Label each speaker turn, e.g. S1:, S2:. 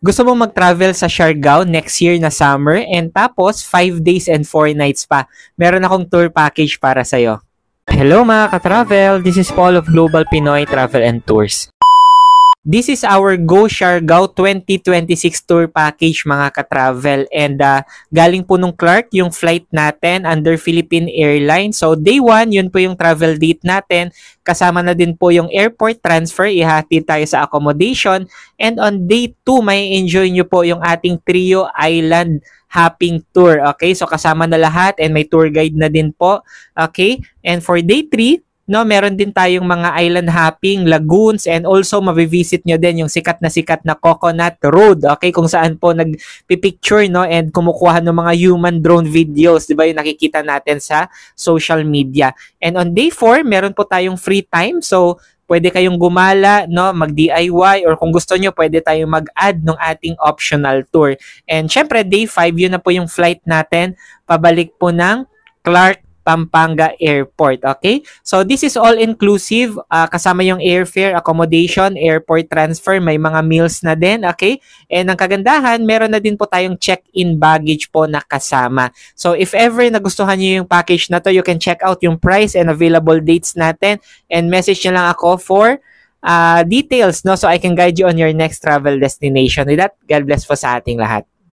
S1: Gusto mong mag-travel sa Siargao next year na summer and tapos 5 days and 4 nights pa. Meron akong tour package para sa'yo. Hello mga ka-travel! This is Paul of Global Pinoy Travel and Tours. This is our Go Siargao 2026 tour package mga ka-travel and galing po nung Clark yung flight natin under Philippine Airlines. So day 1, yun po yung travel date natin. Kasama na din po yung airport transfer, ihati tayo sa accommodation. And on day 2, may enjoy nyo po yung ating Trio Island hopping tour. Okay, so kasama na lahat and may tour guide na din po. Okay, and for day 3, no, meron din tayong mga island hopping, lagoons, and also mabivisit nyo din yung sikat na Coconut Road, okay, kung saan po nagpipicture, no, and kumukuha ng mga human drone videos, di ba, yung nakikita natin sa social media. And on day 4, meron po tayong free time, so pwede kayong gumala, no, mag-DIY, or kung gusto nyo, pwede tayong mag-add ng ating optional tour. And syempre, day 5, yun na po yung flight natin, pabalik po ng Clark Pampanga Airport. Okay? So, this is all-inclusive. Kasama yung airfare, accommodation, airport transfer, may mga meals na din. Okay? And ang kagandahan, meron na din po tayong check-in baggage po na kasama. So, if ever nagustuhan nyo yung package na to, you can check out yung price and available dates natin and message nyo lang ako for details, no? So, I can guide you on your next travel destination. With that, God bless po sa ating lahat.